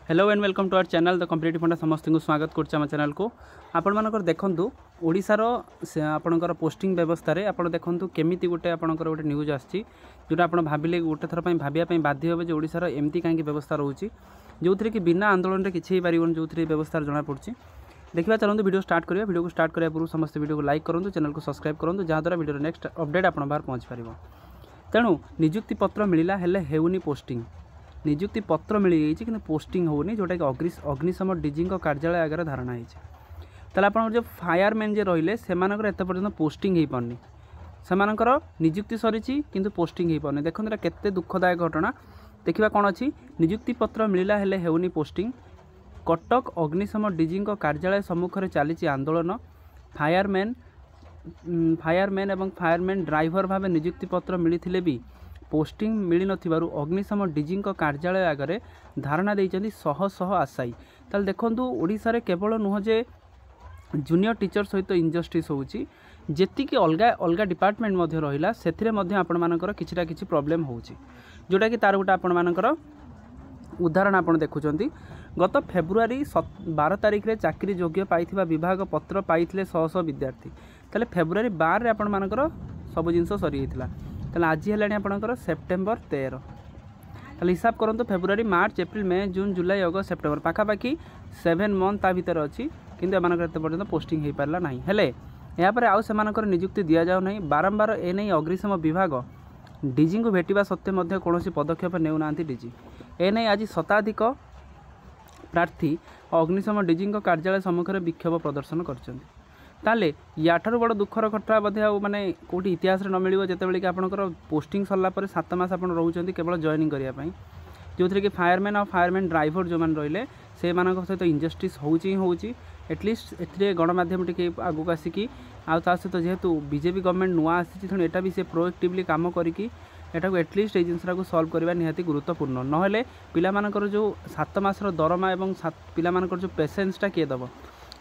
Hello and welcome to our channel the competitive funda समस्त को स्वागत कर चैनल को आपण मानकर देखंतु ओडिशार आपणकर पोस्टिंग व्यवस्था रे आपण देखंतु केमिति गोटे आपणकर गोटे न्यूज आछि जोटा आपण भाबिले गोटे थर पई भाबिया पई बाध्य होबे जे ओडिशार एमती काहे व्यवस्था रहउछि जोथरे कि बिना आंदोलन रे किछि पारिबन जोथरे व्यवस्था जना पड़छि। देखिबा चलंतु वीडियो स्टार्ट करिया। वीडियो को स्टार्ट करिया पूर्व समस्त वीडियो को लाइक करंतु, चैनल को सब्सक्राइब करंतु जहाँ द्वारा वीडियो नेक्स्ट अपडेट आपण बाहर पहुँच पारिबो। तेणु नियुक्ति पत्र मिलिला हेले हेउनी पोस्टिंग नियुक्ति पत्र मिल जाइए कि पोस्टिंग होनी जोटा कि अग्निशम डीजी कार्यालय आगे धारणा होती ताले आप जो फायरमैन जे रहिले सेमानकर एत पर्यंत पोस्टिंग हो पारनी सेमानकर नियुक्ति सरी किंतु पोस्टिंग हो पारनी। देखो एटा केते दुखदायक घटना। देखिबा कौन अच्छी नियुक्ति पत्र मिलला हेले हेउनी पोस्टिंग। कटक अग्निशम डीजी कार्यालय सम्मुखें चली आंदोलन। फायरमैन एवं फायरमैन ड्राइवर भाव नियुक्ति पत्र मिलते भी पोस्टिंग मिल नथिबारु अग्निशम डीजी कार्यालय आगे धारणा देइचंदी शह शह आशायी। ताल देखंतु ओडिशा रे केवल नुह जे जूनियर टीचर सहित इनजस्टिस होउची जेति कि अलगा अलगा डिपार्टमेंट मध्ये रहिला सेथिरे मध्ये आपण मानकर किछिटा किछि प्रॉब्लम होउची जोटा कि तार गोटे आपण मानकर उदाहरण आपण देखुचंती। गत फेब्रुआरी 12 तारिख रे चाकरी योग्य पाइथिबा विभाग पत्र पाइथिले शह शह विद्यार्थी। ताले फेब्रुआरी 12 रे आपण मानकर सब जिंस सरी जाइथिला। ताले आज हेलानी आपणकर सेप्टेम्बर 13। ताले हिसाब करंतु फेब्रुआरी मार्च एप्रिल मे जून जुलाई अगस्त सेप्टेम्बर पाखापाखि 7 मंथ ता भीतर अच्छी किंतु एमानकर एते पर्यंत पोस्टिंग हो पारला नाही। हेले या पर आउ सेमानकर नियुक्ति दिया जाउ नाही। बारंबार ए नहीं अग्निशम विभाग डीजी को भेटिबा सत्वे मध्ये कोनोसी पदक्षेप नेउ नांती डीजी। ए नहीं आज शताधिक प्रार्थी अग्निशम डीजी कार्यालय सम्मुखें विक्षोभ प्रदर्शन करछन्ती। ताले याठार बड़ दुखर घटना बोधे माने कोटी इतिहास रे न मिलिबो जेतेबेले कि आपनकर पोस्टिंग सरला पर 7 मास आपन रहउचंती केवल जॉइनिंग करिया पई जोथरे कि फायरमैन और फायरमैन ड्राइवर जो मान रहिले से मानक सहित इनजस्टिस होउची एटलिस्ट एथरे गणमाध्यम टिके आगु आसिकी आ ता सहित जेहेतु बीजेपी गवर्नमेंट नुआ आसी थुन एटा भी से प्रोएक्टिवली काम करिकी एटा को एटलिस्ट ए जिनसरा को सॉल्व करबा निहाती गुरुत्वपूर्ण। नहले पिला मानकर जो 7 मासर दरमा एवं पिला मानकर जो पेशेंसटा किए दबो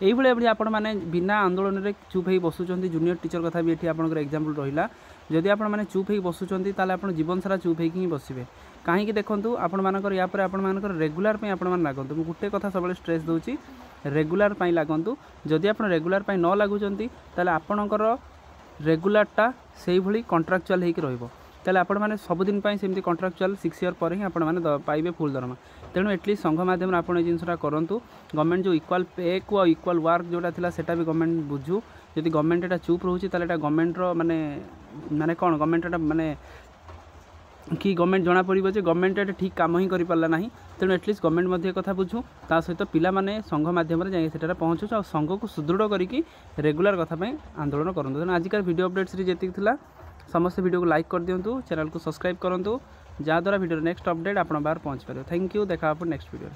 यही भाई आपण मैंने बिना आंदोलन में चुप हो बसुँच। जूनियर टीचर कथा भी ये आपंकर एग्जाम्पल रहा जदि आप चुप हो बसुँच आप जीवन सारा चुप हो बसवे कहीं देखूँ आपण मानकर या पर रेगुलर आपण लागत। मुझे गोटे कथा सब स्ट्रेस दूसरी रेगुलर लागतु। जदि आप रेगुलर न लगुंट आपणकर रेगुलरटा से भाई कंट्राक्चुअल हो ताले आपण माने सबुदिन सेमती कंट्राक्चुअल 6 ईयर पर ही आपण माने पाइबे फुल दरमा। तेणु एटलिस्ट संघ माध्यम आपण जिनसटा करंतु। गवर्नमेंट जो इक्वाल पे को इक्वाल वर्क जोटा थिला सेटा भी गवर्नमेंट बुझू। जदि गवर्नमेंट एटा चुप रहउची ताले एटा गवर्नमेंट रो माने माने कोन गवर्नमेंट एटा माने कि गवर्नमेंट जना पड़िबो जे गवर्नमेंट एटा ठीक काम ही करि पारला नाही। तेणु एटलिस्ट गवर्नमेंट मध्ये कथा बुझू ता सहित पिला माने संघ माध्यम रे जाई सेटा पहुंचू आ संघ को सुदृढ़ करिकि रेगुलर कथा पई आंदोलन करंतु। तेणु आजिकार वीडियो अपडेट सीरीज जेतिक थिला समस्त वीडियो को लाइक कर दिंतु, चैनल को सब्सक्राइब करूँ जहाँद्वारा वीडियो नेक्स्ट अपडेट आप बाहर पहुँच पारे। Thank you. देखा आप नेक्स्ट वीडियो।